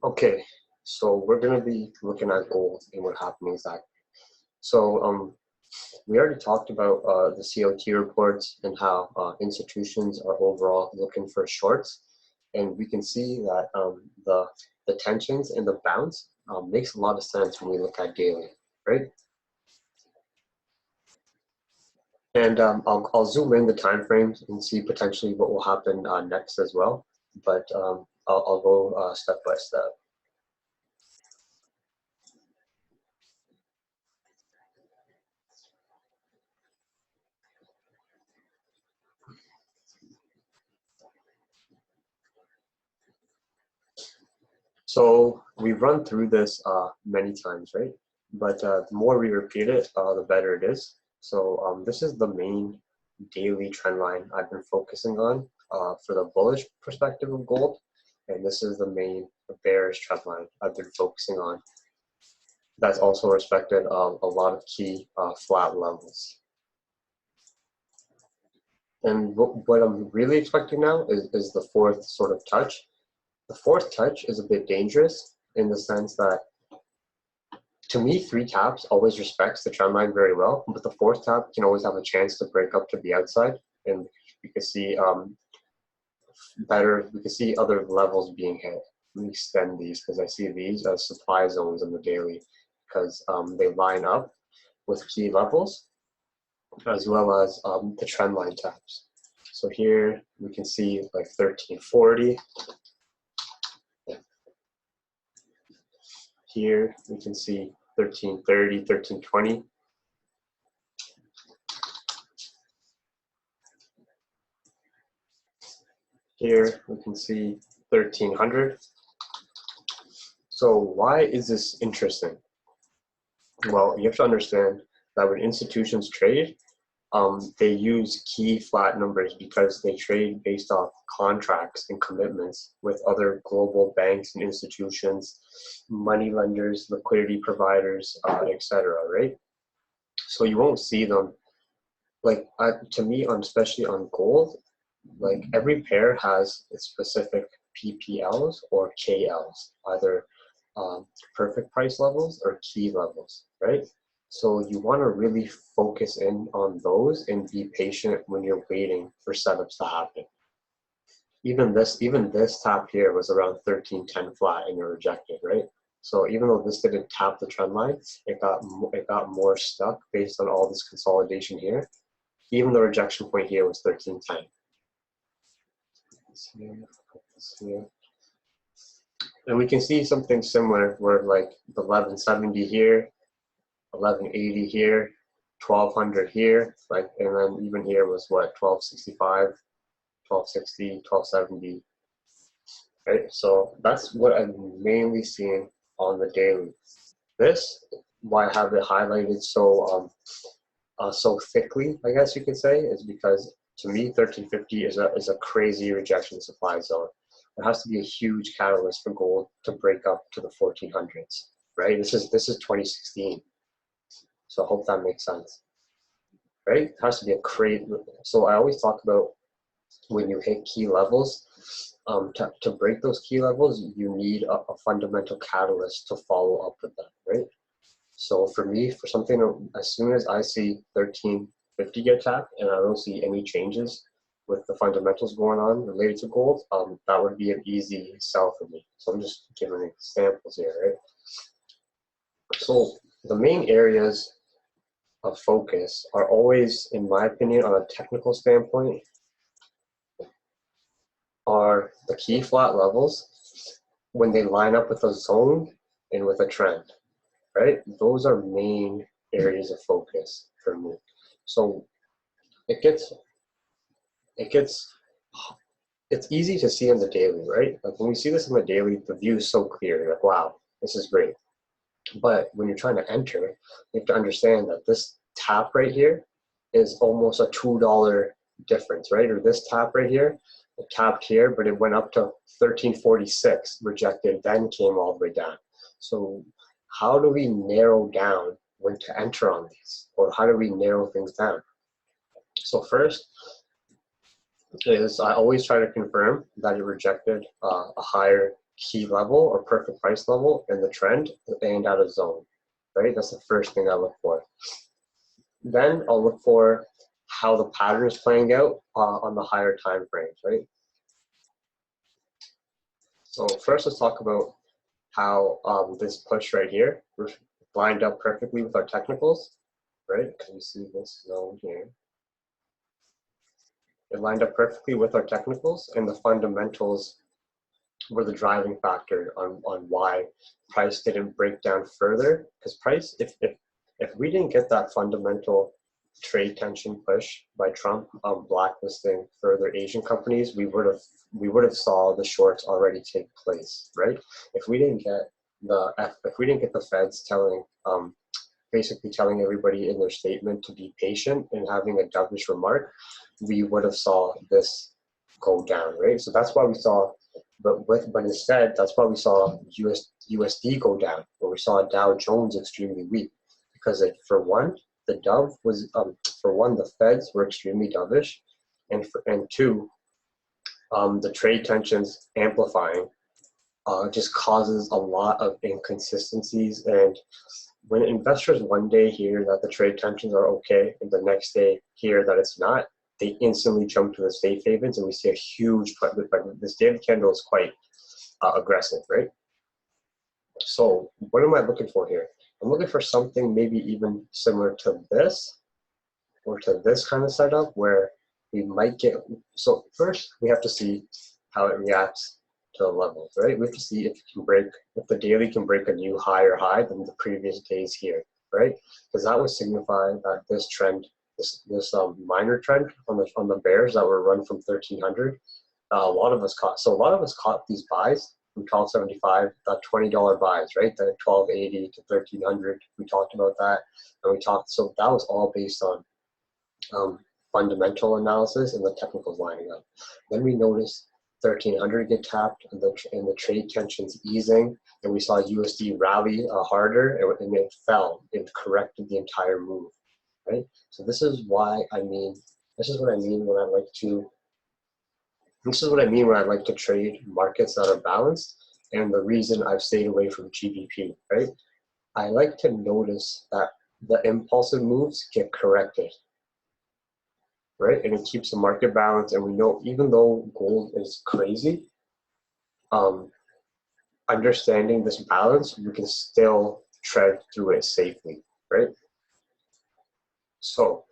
Okay, so we're going to be looking at gold and what happened exactly. So we already talked about the COT reports and how institutions are overall looking for shorts, and we can see that the tensions and the bounce makes a lot of sense when we look at daily, right? And I'll zoom in the time frames and see potentially what will happen next as well, but I'll go step by step. So we've run through this many times, right? But the more we repeat it, the better it is. So this is the main daily trend line I've been focusing on for the bullish perspective of gold. And this is the main bearish trend line I've been focusing on. That's also respected a lot of key flat levels. And what I'm really expecting now is the fourth sort of touch. The fourth touch is a bit dangerous in the sense that, to me, 3 taps always respects the trend line very well, but the 4th tap can always have a chance to break up to the outside, and we can see we can see other levels being hit. Let me extend these because I see these as supply zones in the daily because they line up with key levels as well as the trend line taps. So here we can see like 1340. Here we can see 1330, 1320. Here we can see 1300. So why is this interesting? Well, you have to understand that when institutions trade, they use key flat numbers because they trade based off contracts and commitments with other global banks and institutions, money lenders, liquidity providers, etc. Right? So you won't see them like to me, especially on gold. Like every pair has its specific PPLs or KLs, either perfect price levels or key levels, right? So you want to really focus in on those and be patient when you're waiting for setups to happen. Even this tap here was around 1310 flat and it rejected, right? So even though this didn't tap the trend line, it got more stuck based on all this consolidation here. Even the rejection point here was 1310. Here. And we can see something similar where like the 1170 here, 1180 here, 1200 here, like, and then even here was what, 1265, 1260, 1270, right? So that's what I'm mainly seeing on the daily. This, why I have it highlighted so so thickly, I guess you could say, is because to me 1350 is a crazy rejection supply zone. There has to be a huge catalyst for gold to break up to the 1400s, right? This is 2016, so I hope that makes sense, right? It has to be a crazy. So I always talk about when you hit key levels, to break those key levels, you need a fundamental catalyst to follow up with that, right? So for me, for something, as soon as I see 1350 get tapped and I don't see any changes with the fundamentals going on related to gold, that would be an easy sell for me. So I'm just giving examples here, right? So the main areas of focus are always, in my opinion, on a technical standpoint, are the key flat levels when they line up with a zone and with a trend, right? Those are main areas of focus for me. So it's easy to see on the daily, right? Like when we see this on the daily, the view is so clear. You're like, wow, this is great. But when you're trying to enter, you have to understand that this tap right here is almost a $2 difference, right? Or this tap right here It tapped here, but it went up to 1346, rejected, then came all the way down. So how do we narrow down when to enter on these? Or how do we narrow things down? So first is I always try to confirm that it rejected a higher key level or perfect price level in the trend and out of zone, right? That's the first thing I look for. Then I'll look for how the pattern is playing out on the higher time frames, right? So first, let's talk about how this push right here lined up perfectly with our technicals, right? Can you see this zone here? It lined up perfectly with our technicals, and the fundamentals were the driving factor on why price didn't break down further. Because price, if we didn't get that fundamental trade tension push by Trump blacklisting further Asian companies, we would have saw the shorts already take place, right? If we didn't get the Feds telling basically telling everybody in their statement to be patient and having a dovish remark, we would have saw this go down, right? So that's why we saw, but instead, that's why we saw USD go down, or we saw Dow Jones extremely weak, because for one, the Feds were extremely dovish, and two, the trade tensions amplifying just causes a lot of inconsistencies. And when investors one day hear that the trade tensions are okay and the next day hear that it's not, they instantly jump to the safe havens, and we see a huge, this daily candle is quite aggressive, right? So what am I looking for here? I'm looking for something maybe even similar to this, or to this kind of setup, where we might get, so first we have to see how it reacts to the levels, right? We have to see if the daily can break a new higher high than the previous days here, right? Because that would signify that this trend, this minor trend on the bears that were run from 1300, a lot of us caught these buys from 1275, that $20 buys, right? The 1280 to 1300. We talked about that, and so that was all based on fundamental analysis and the technicals lining up. Then we noticed 1300 get tapped, and the trade tensions easing, and we saw USD rally harder, and it fell. It corrected the entire move, right? So this is what I mean when I like to trade markets that are balanced, and the reason I've stayed away from GBP, right? I like to notice that the impulsive moves get corrected, right? And it keeps the market balanced. And we know, even though gold is crazy, understanding this balance, we can still tread through it safely, right? So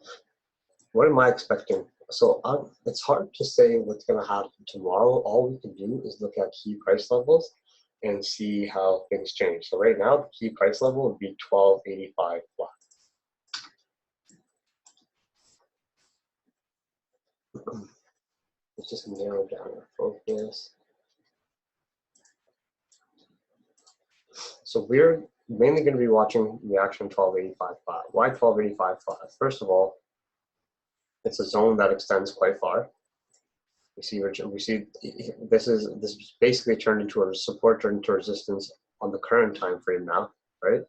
what am I expecting? So it's hard to say what's going to happen tomorrow. All we can do is look at key price levels and see how things change. So right now, the key price level would be 1285 flat. Let's just narrow down our focus. So we're mainly going to be watching reaction 1285 flat. Why 1285 flat? First of all, it's a zone that extends quite far. We see this is basically turned into a support, turned into resistance on the current time frame now, right?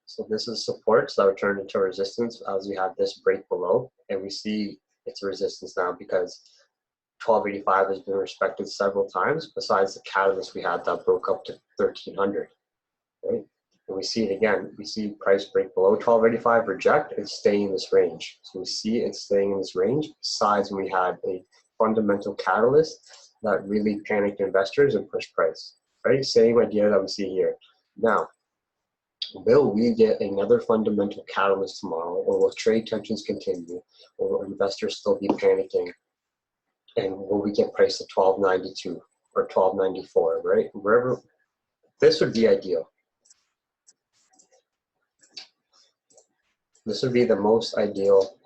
So this is supports that would turn into resistance as we have this break below, and we see it's a resistance now because 1285 has been respected several times, besides the catalyst we had that broke up to 1300, right? And we see it again. We see price break below 1285, reject, and stay in this range. So we see it staying in this range, besides when we had a fundamental catalyst that really panicked investors and pushed price, right? Same idea that we see here. Now, will we get another fundamental catalyst tomorrow, or will trade tensions continue, or will investors still be panicking? And will we get priced at 1292 or 1294, right? Wherever, this would be ideal. This would be the most ideal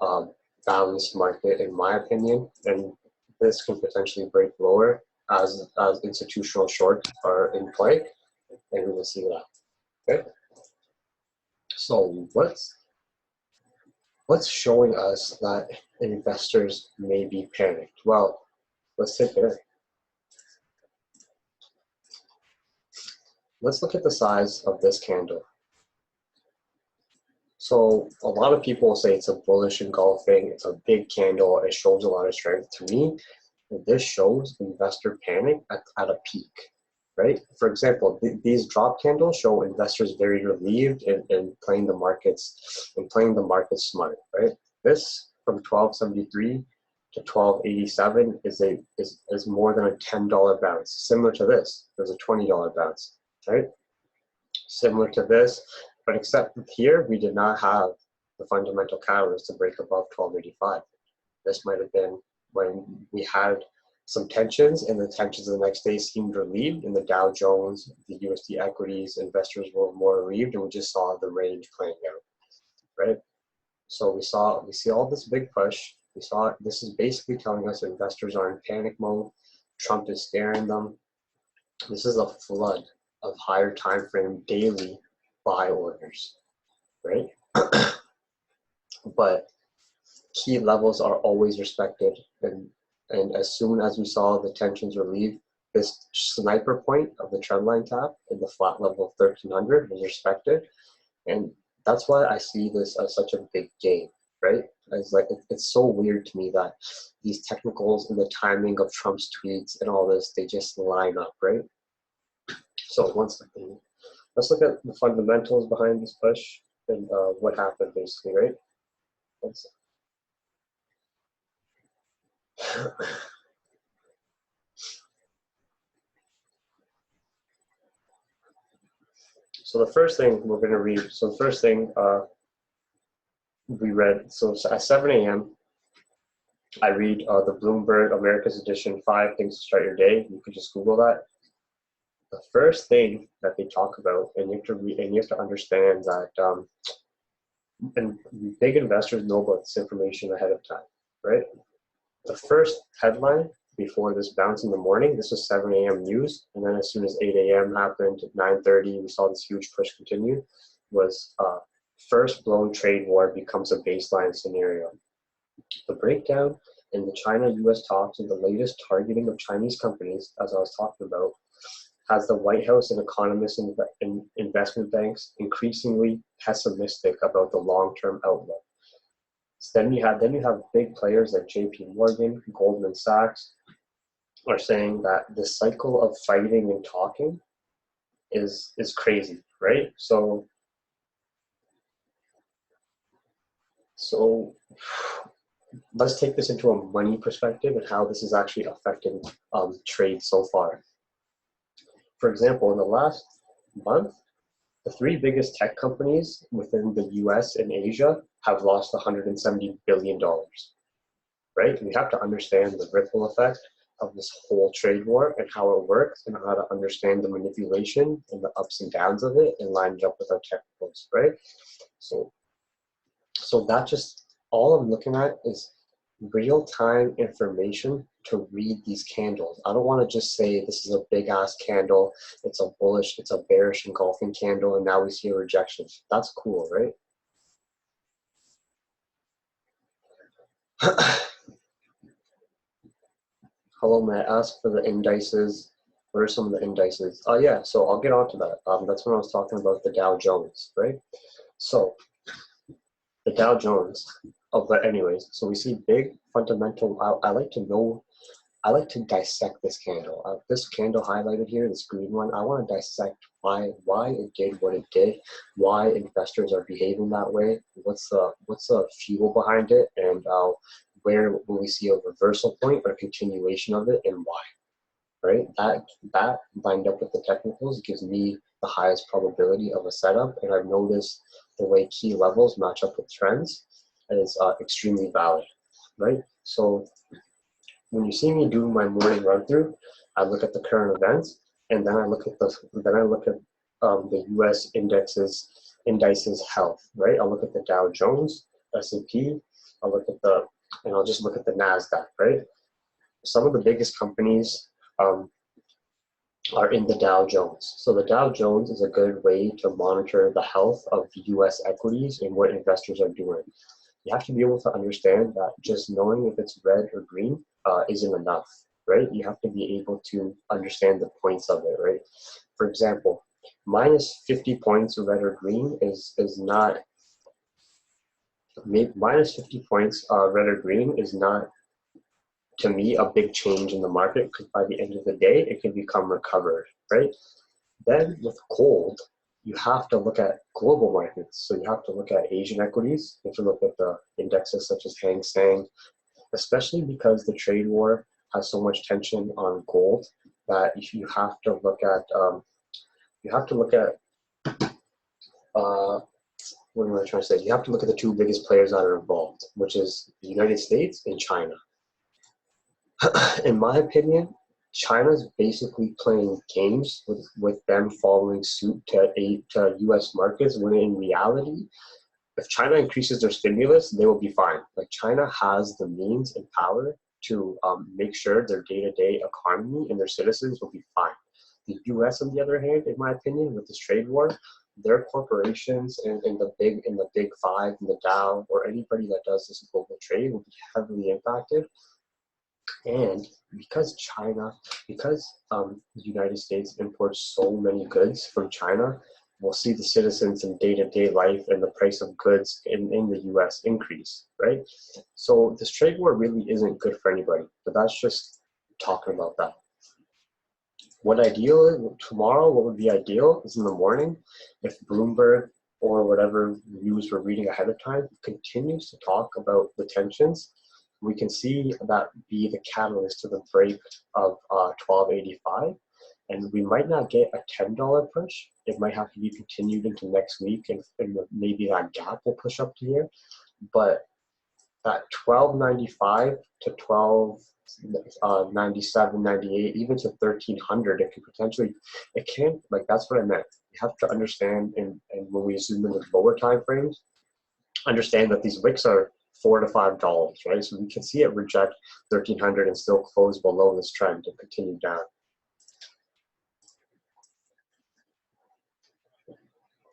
balanced market, in my opinion, and this can potentially break lower as institutional shorts are in play, and we will see that. Okay. So what's showing us that investors may be panicked? Well, let's take it in. let's look at the size of this candle. So a lot of people say it's a bullish engulfing, it's a big candle, it shows a lot of strength. To me, this shows investor panic at a peak, right? For example, these drop candles show investors very relieved and playing the markets smart, right? This from 1273 to 1287 is more than a $10 bounce. Similar to this, there's a $20 bounce, right? Similar to this, but except here we did not have the fundamental catalyst to break above 1285. This might have been when we had some tensions, and the tensions the next day seemed relieved in the Dow Jones, the USD equities, investors were more relieved, and we just saw the range playing out, right? So we see all this big push. This is basically telling us investors are in panic mode. Trump is scaring them. This is a flood of higher time frame daily buy orders, right? But key levels are always respected, and as soon as we saw the tensions relieved, this sniper point of the trendline tap in the flat level of 1300 was respected, and that's why I see this as such a big game, right? It's so weird to me that these technicals and the timing of Trump's tweets and all this, they just line up, right? So one second, let's look at the fundamentals behind this push and what happened basically, right? So the first thing we're going to read, so the first thing we read, so at 7 a.m., I read the Bloomberg America's Edition 5 Things to Start Your Day. You could just Google that. The first thing that they talk about, and you have to understand that and big investors know about this information ahead of time, right? The first headline before this bounce in the morning, this was 7 a.m. news, and then as soon as 8 a.m. happened, 9:30, we saw this huge push continue, was first blown trade war becomes a baseline scenario. The breakdown in the China-US talks and the latest targeting of Chinese companies, as I was talking about, has the White House and economists and investment banks increasingly pessimistic about the long-term outlook. So then you have big players like J.P. Morgan, Goldman Sachs, are saying that the cycle of fighting and talking is crazy, right? So let's take this into a money perspective and how this is actually affecting trade so far. For example, in the last month, the three biggest tech companies within the US and Asia have lost $170 billion, right? We have to understand the ripple effect of this whole trade war and how it works and how to understand the manipulation and the ups and downs of it and line it up with our technicals, right? So that just, all I'm looking at is real-time information to read these candles. I don't want to just say this is a big-ass candle, it's a bullish, it's a bearish engulfing candle, and now we see a rejection. That's cool, right? Hello, may I ask for the indices? What are some of the indices? Oh yeah, so I'll get on to that. That's when I was talking about the Dow Jones, right? So the Dow Jones, but anyways, so we see big fundamental, I like to dissect this candle. This candle highlighted here, this green one, I want to dissect why it did what it did, why investors are behaving that way, what's the fuel behind it, and where will we see a reversal point or a continuation of it, and why, right? That lined up with the technicals gives me the highest probability of a setup, and I've noticed the way key levels match up with trends is extremely valid, right? So when you see me do my morning run through, I look at the current events, and then I look at the U.S. indices health, right? I'll look at the Dow Jones, S&P, and I'll just look at the Nasdaq, right? Some of the biggest companies are in the Dow Jones. So the Dow Jones is a good way to monitor the health of U.S. equities and what investors are doing. You have to be able to understand that just knowing if it's red or green isn't enough, right? You have to be able to understand the points of it, right? For example, minus 50 points red or green is not, minus 50 points red or green is not, to me, a big change in the market, because by the end of the day, it can become recovered, right? Then with gold, you have to look at global markets. So you have to look at Asian equities. You have to look at the indexes such as Hang Seng, especially because the trade war has so much tension on gold that you have to look at, what am I trying to say? You have to look at the two biggest players that are involved, which is the United States and China. In my opinion, China's basically playing games with them following suit to U.S. markets, when in reality, if China increases their stimulus, they will be fine. Like, China has the means and power to make sure their day-to-day economy and their citizens will be fine. The U.S., on the other hand, in my opinion, with this trade war, their corporations in the big five, in the Dow, or anybody that does this global trade will be heavily impacted. And because the United States imports so many goods from China, we'll see the citizens in day-to-day life and the price of goods in the US increase, right? So this trade war really isn't good for anybody, but that's just talking about that. What would be ideal is in the morning, if Bloomberg or whatever news we're reading ahead of time continues to talk about the tensions, we can see that be the catalyst to the break of 1285, and we might not get a $10 push. It might have to be continued into next week, and maybe that gap will push up to here. But that 1295 to 1297, 98, even to 1300, it can potentially, that's what I meant. You have to understand, and when we zoom in with lower time frames, understand that these wicks are $4 to $5, right? So we can see it reject 1300 and still close below this trend and continue down.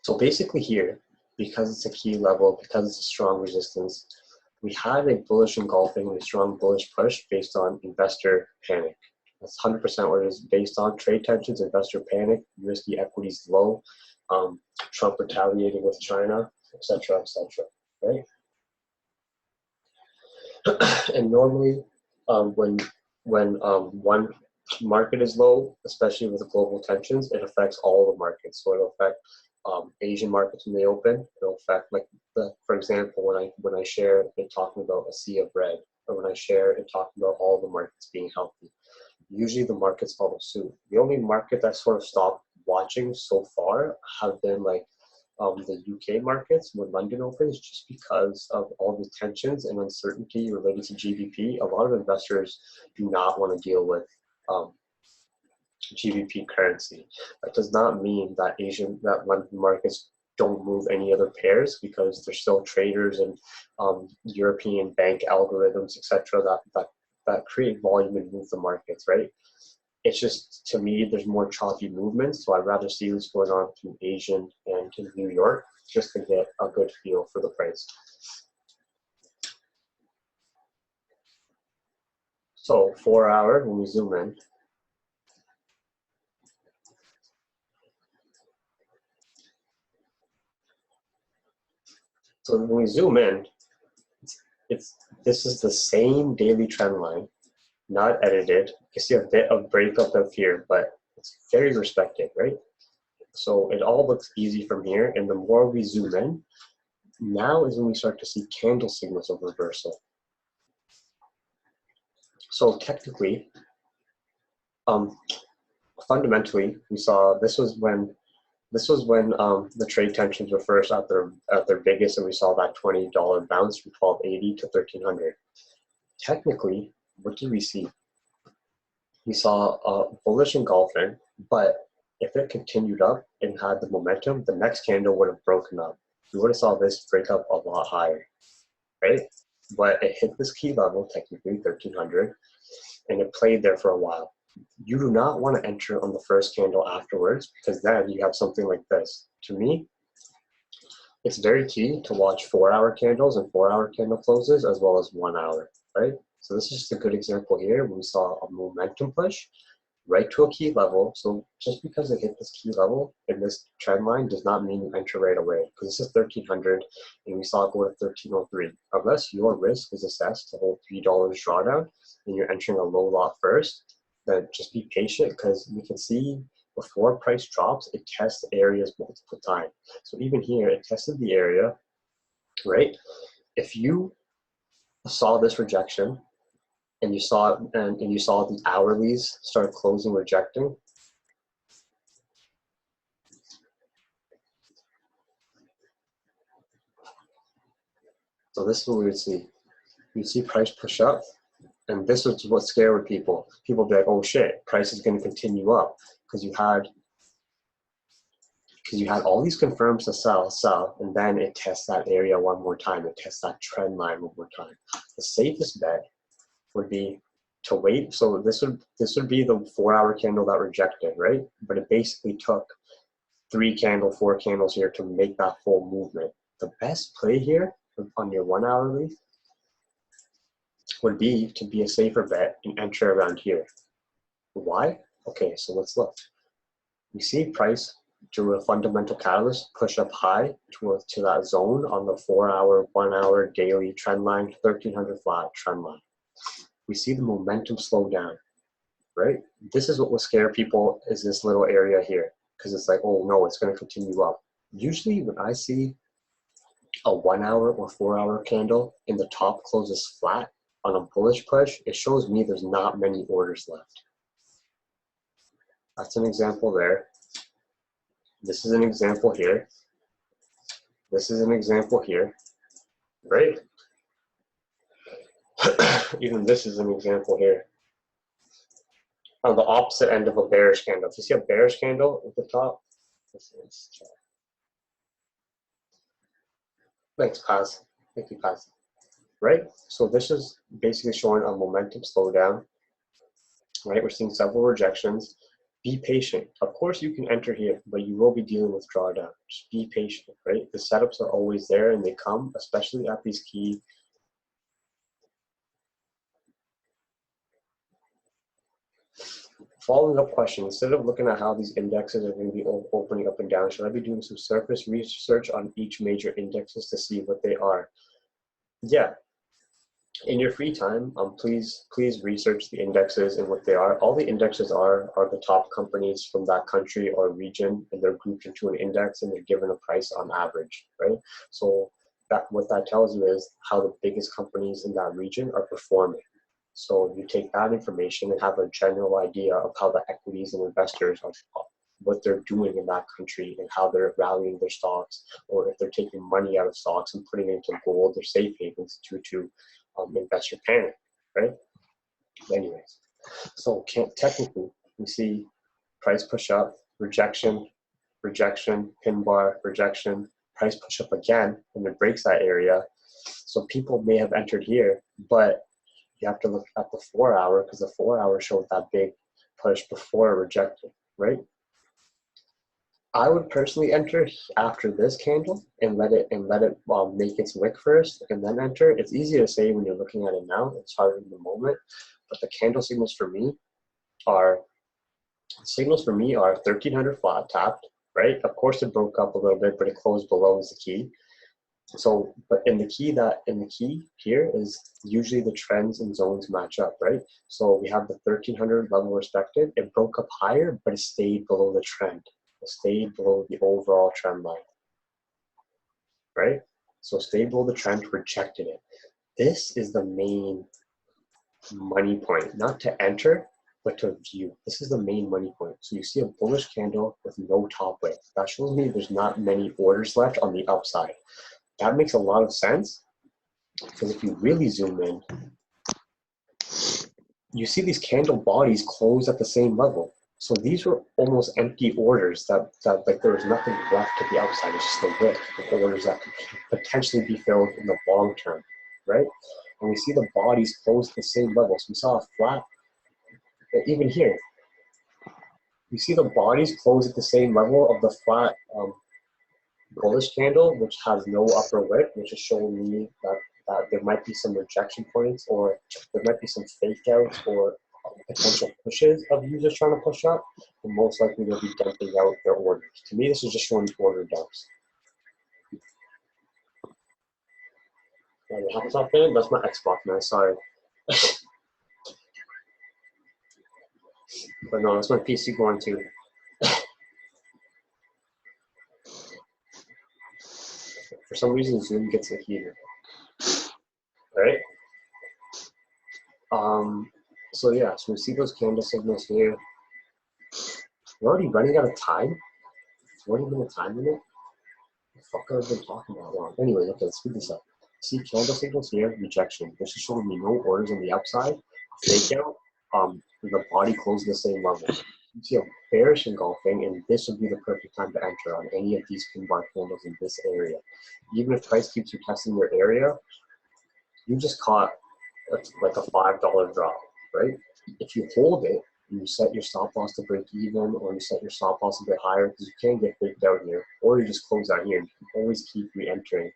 So basically here, because it's a key level, because it's a strong resistance, we have a bullish engulfing and a strong bullish push based on investor panic. That's 100% what it is based on. Trade tensions, investor panic, USD equities low, Trump retaliating with China, etc., right? And normally, when one market is low, especially with the global tensions, it affects all the markets. So it'll affect Asian markets when they open. It'll affect, for example, when I share it talking about a sea of red, or when I share it talking about all the markets being healthy, usually the markets follow suit. The only market that sort of stopped watching so far have been the UK markets when London opens, just because of all the tensions and uncertainty related to GBP. A lot of investors do not want to deal with GBP currency. That does not mean that London markets don't move any other pairs, because there's still traders and European bank algorithms, etc., that create volume and move the markets, right? It's just, to me, there's more choppy movements, so I'd rather see what's going on to Asian and to New York, just to get a good feel for the price. So 4 hour, when we zoom in, this is the same daily trend line, not edited. You see a bit of breakup of here, but it's very respected, right? So it all looks easy from here, and the more we zoom in, now is when we start to see candle signals of reversal. So technically, fundamentally, we saw this was when the trade tensions were first at their biggest, and we saw that $20 bounce from 1280 to 1300. Technically, what did we see? We saw a bullish engulfing, but if it continued up and had the momentum, the next candle would have broken up. We would have saw this break up a lot higher, right? But it hit this key level, technically 1300, and it played there for a while. You do not want to enter on the first candle afterwards, because then you have something like this. To me, it's very key to watch 4 hour candles and 4 hour candle closes, as well as 1 hour, right? So this is just a good example here. We saw a momentum push. right to a key level. So just because it hit this key level in this trend line does not mean you enter right away, because this is 1300 and we saw it go to 1303. Unless your risk is assessed to hold $3 drawdown and you're entering a low lot first, then just be patient, because we can see before price drops, it tests areas multiple times. So even here, it tested the area, right? If you saw this rejection and you saw it, and you saw the hourlies start closing, rejecting, so this is what we would see. You'd see price push up, and this is what scared people. People be like, oh shit, price is going to continue up, because you had all these confirms to sell, and then it tests that area one more time. It tests that trend line one more time. The safest bet would be to wait. So this would be the 4-hour candle that rejected, right? But it basically took 4 candles here to make that full movement. The best play here on your 1 hourly would be to be a safer bet and enter around here. Why? Okay, so let's look. We see price through a fundamental catalyst push up high to that zone on the 4-hour, 1 hour daily trend line, 1300 flat trend line. We see the momentum slow down, right? This is what will scare people, is this little area here, because it's like, oh no, it's going to continue up. Usually when I see a 1 hour or 4-hour candle and the top closes flat on a bullish push, it shows me there's not many orders left. That's an example there. This is an example here. This is an example here, right? Even this is an example here. On the opposite end of a bearish candle. If you see a bearish candle at the top, thanks, Paz. Thank you, Paz. Right? So this is basically showing a momentum slowdown. Right? We're seeing several rejections. Be patient. Of course, you can enter here, but you will be dealing with drawdown. Just be patient, right? The setups are always there, and they come, especially at these key. Following up question, instead of looking at how these indexes are going to be opening up and down, should I be doing some surface research on each major indexes to see what they are? Yeah. In your free time, please research the indexes and what they are. All the indexes are the top companies from that country or region, and they're grouped into an index and they're given a price on average, right? So what that tells you is how the biggest companies in that region are performing. So you take that information and have a general idea of how the equities and investors are, what they're doing in that country and how they're valuing their stocks, or if they're taking money out of stocks and putting it into gold or safe havens to investor panic, right? Anyways, so technically we see price push up, rejection, rejection, pin bar, rejection, price push up again, and it breaks that area. So people may have entered here, but you have to look at the 4-hour, because the 4-hour showed that big push before it rejected, right? I would personally enter after this candle and let it make its wick first and then enter. It's easy to say when you're looking at it now. It's harder in the moment. But the candle signals for me are 1300 flat tapped, right? Of course it broke up a little bit, but it closed below is the key. So, but in the key here is usually the trends and zones match up, right? So we have the 1300 level respected. It broke up higher, but it stayed below the trend. It stayed below the overall trend line, right? So stayed below the trend, rejected it. This is the main money point, not to enter, but to view. This is the main money point. So you see a bullish candle with no top wick. That shows me there's not many orders left on the upside. That makes a lot of sense, because if you really zoom in, you see these candle bodies close at the same level. So these were almost empty orders that like there was nothing left to the upside. It's just a wick of orders that could potentially be filled in the long term, right? And we see the bodies close at the same level. So we saw a flat, even here, we see the bodies close at the same level of the flat bullish candle, which has no upper wick, which is showing me that there might be some rejection points, or there might be some fake outs, or potential pushes of users trying to push up, and most likely they'll be dumping out their orders. To me, this is just showing order dumps. That's my Xbox, man. Sorry. But no, that's my PC going too. For some reason, Zoom gets a heater. Right? So yeah, so we see those candle signals here. We're already running out of time. It's already been a time limit. The fuck have I been talking about long? Anyway, okay, let's speed this up. See candle signals here, rejection. This is showing me no orders on the upside. Fake out, the body closed the same level. You see a bearish engulfing, and this would be the perfect time to enter on any of these pin bar candles in this area. Even if price keeps retesting your area, you just caught like a $5 drop, right? If you hold it, you set your stop loss to break even, or you set your stop loss a bit higher because you can get faked out here, or you just close out here. You can always keep re-entering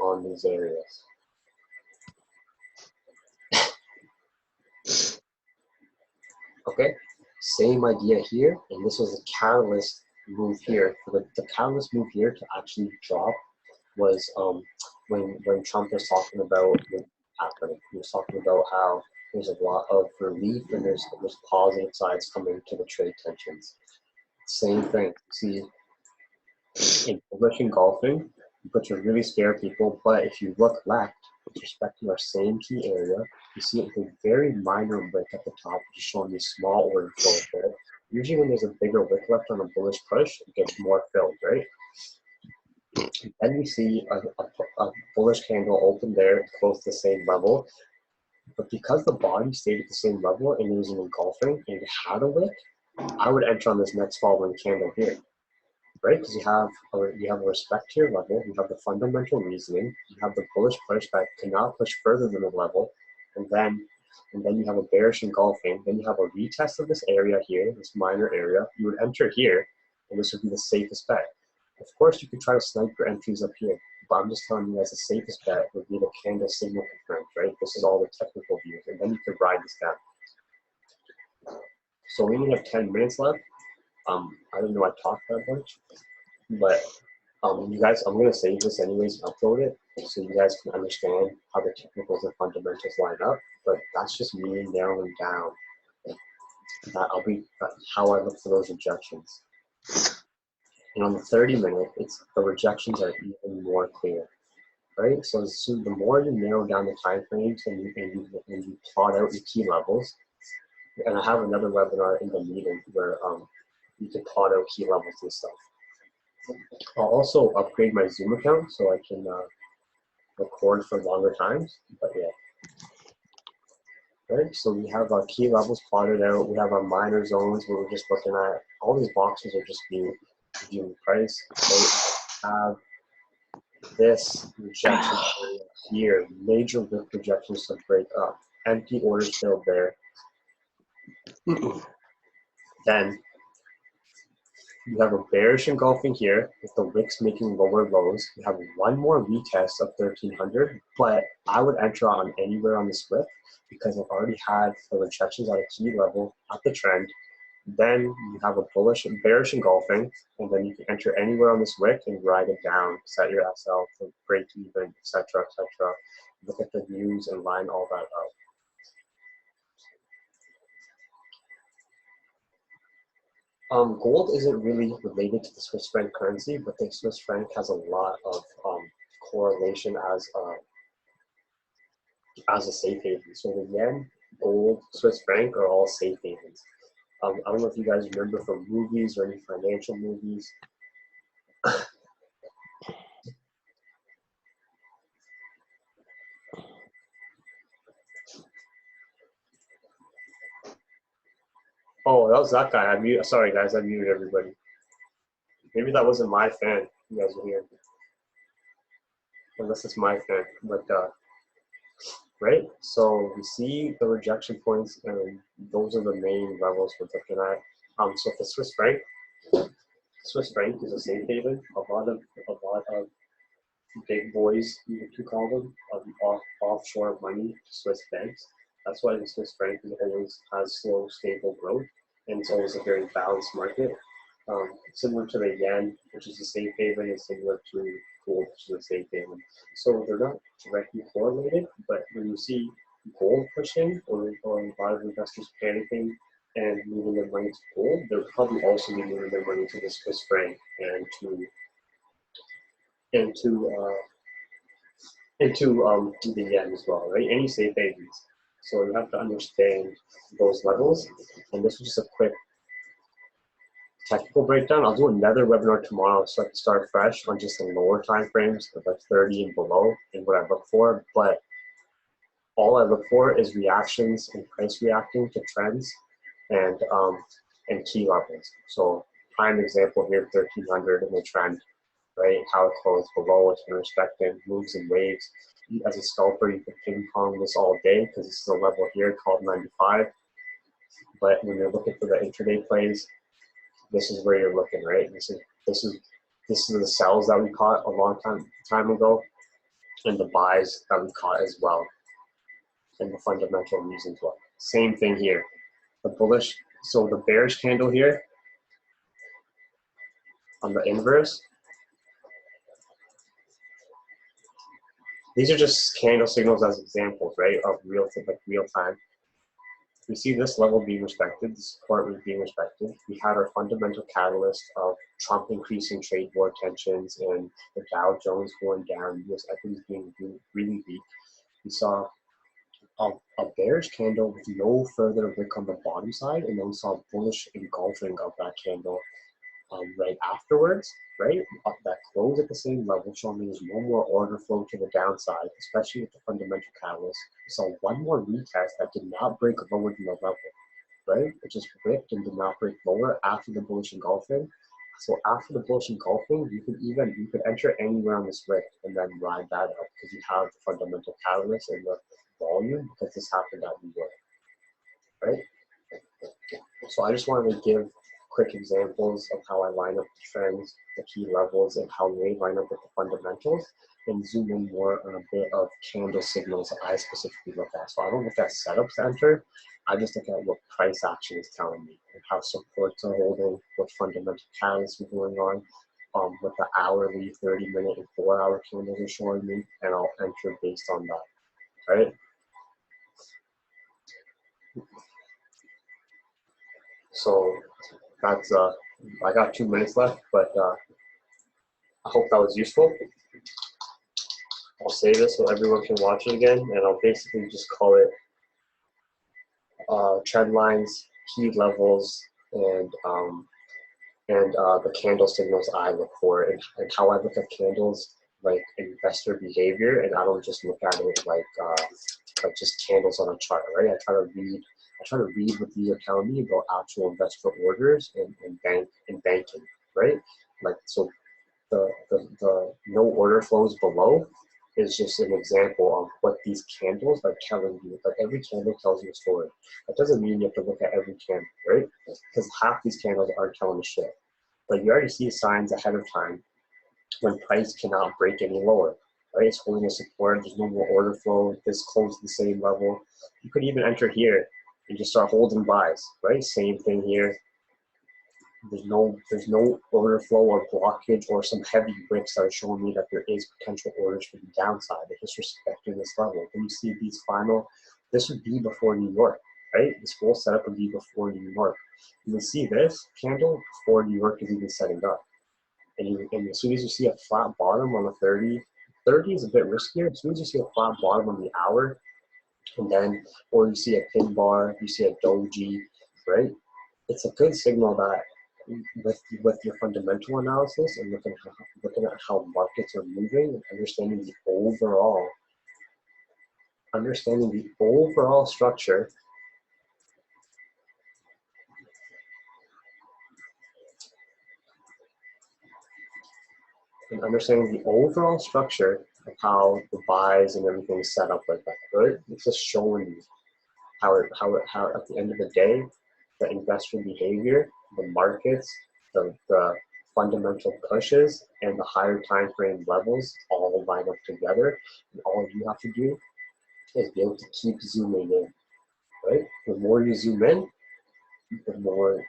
on these areas. Okay, same idea here, and this was a catalyst move here. For the catalyst move here to actually drop was when Trump was talking about what happening. He was talking about how there's a lot of relief and there's positive sides coming to the trade tensions. Same thing. See, in bullish engulfing, but you're really scared people. But if you look left with respect to our same key area, you see a very minor wick at the top, just showing you small order flow there. Usually when there's a bigger wick left on a bullish push, it gets more filled, right? Then we see a bullish candle open there, close to the same level. But because the body stayed at the same level and it was an engulfing and it had a wick, I would enter on this next following candle here. Right, because you have a respect to your level, you have the fundamental reasoning, you have the bullish push that cannot push further than the level, and then you have a bearish engulfing, then you have a retest of this area here, this minor area. You would enter here, and this would be the safest bet. Of course, you could try to snipe your entries up here, but I'm just telling you guys the safest bet would be the candle signal confirmed, right? This is all the technical views, and then you could ride this down. So we only have 10 minutes left. I don't know I talked that much, but you guys, I'm going to save this anyways and upload it so you guys can understand how the technicals and fundamentals line up, but that's just me narrowing down how I look for those rejections. And on the 30-minute, the rejections are even more clear, right? So the more you narrow down the time frames and you plot out your key levels, and I have another webinar in the meeting where you can plot out key levels and stuff. I'll also upgrade my Zoom account so I can record for longer times, but yeah. Right, so we have our key levels plotted out. We have our minor zones where we're just looking at. All these boxes are just viewing price. So we have this rejection area here, major wick projections to break up. Empty orders filled there. Then you have a bearish engulfing here with the wicks making lower lows. You have one more retest of 1300, but I would enter on anywhere on this wick because I've already had the rejections at a key level at the trend. Then you have a bearish engulfing, and then you can enter anywhere on this wick and ride it down, set your SL to break even, etc., etc. Look at the views and line all that out. Gold isn't really related to the Swiss franc currency, but the Swiss franc has a lot of correlation as a safe haven. So the yen, gold, Swiss franc are all safe havens. I don't know if you guys remember from movies or any financial movies. Oh, that was that guy. Sorry, guys, I muted everybody. Maybe that wasn't my fan. You guys were here, unless it's my fan. But right. So we see the rejection points, and those are the main levels we're looking at. So for Swiss franc is a safe haven. A lot of big boys, you could call them, offshore money, Swiss banks. That's why the Swiss franc always has slow, stable growth, and it's always a very balanced market. Similar to the yen, which is a safe haven, and similar to gold, which is a safe haven. So they're not directly correlated, but when you see gold pushing, or a lot of investors panicking and moving their money to gold, they'll probably also be moving their money to the Swiss franc and to the yen as well, right? Any safe havens. So you have to understand those levels. And this was just a quick technical breakdown. I'll do another webinar tomorrow so I can start fresh on just the lower time frames, like 30 and below, and what I look for. But all I look for is reactions and price reacting to trends and key levels. So prime example here, 1300 in the trend, right? How it closed below, it's been respected, moves and waves. As a scalper, you can ping pong this all day because this is a level here called 95. But when you're looking for the intraday plays, this is where you're looking, right? This is the sells that we caught a long time ago, and the buys that we caught as well, and the fundamental reasons why. Same thing here. The bullish, so the bearish candle here on the inverse. These are just candle signals as examples, right, of real time. We see this level being respected, the support was being respected. We had our fundamental catalyst of Trump increasing trade war tensions and the Dow Jones going down, US equities being really weak. We saw a bearish candle with no further wick on the bottom side, and then we saw bullish engulfing of that candle right afterwards, right? That close at the same level, showing there's no more order flow to the downside, especially with the fundamental catalyst. We saw one more retest that did not break lower than the level, right? It just ripped and did not break lower after the bullish engulfing. So after the bullish engulfing, you could enter anywhere on this wick and then ride that up because you have the fundamental catalyst and the volume because this happened at New York, right? So I just wanted to give quick examples of how I line up the trends, the key levels, and how they line up with the fundamentals, and zoom in more on a bit of candle signals that I specifically look at. So I don't look at setups to enter, I just look at what price action is telling me and how supports are holding, what fundamental catalysts are going on, what the hourly, 30-minute, and 4-hour candles are showing me, and I'll enter based on that, right? So that's I got 2 minutes left, but I hope that was useful. I'll save this so everyone can watch it again, and I'll basically just call it trend lines, key levels, and the candle signals I look for, and how I look at candles like investor behavior, and I don't just look at it like just candles on a chart, right? I try to read what these are telling me about actual investor orders and banking, right? Like, so the no order flows below is just an example of what these candles are telling you. But every candle tells you a story. That doesn't mean you have to look at every candle, right? Because half these candles aren't telling a shit. But you already see signs ahead of time when price cannot break any lower, right? It's holding a support. There's no more order flow. This close to the same level. You could even enter here and just start holding buys, right? Same thing here. There's no order flow or blockage or some heavy wicks that are showing me that there is potential orders for the downside. They're just respecting this level. When you see these final, this would be before New York, right? This whole setup would be before New York. You can see this candle before New York is even setting up. And as soon as you see a flat bottom on the 30 is a bit riskier. As soon as you see a flat bottom on the hour, and then, or you see a pin bar, you see a doji, right? It's a good signal that with your fundamental analysis and looking at how markets are moving and understanding the overall structure, of how the buys and everything is set up like that, right? It's just showing you how at the end of the day, the investor behavior, the markets, the fundamental pushes, and the higher time frame levels all line up together. And all you have to do is be able to keep zooming in, right? The more you zoom in, the more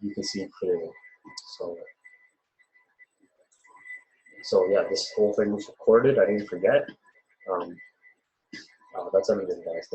you can see clearly. So yeah, this whole thing was recorded. I didn't forget. That's everything, guys.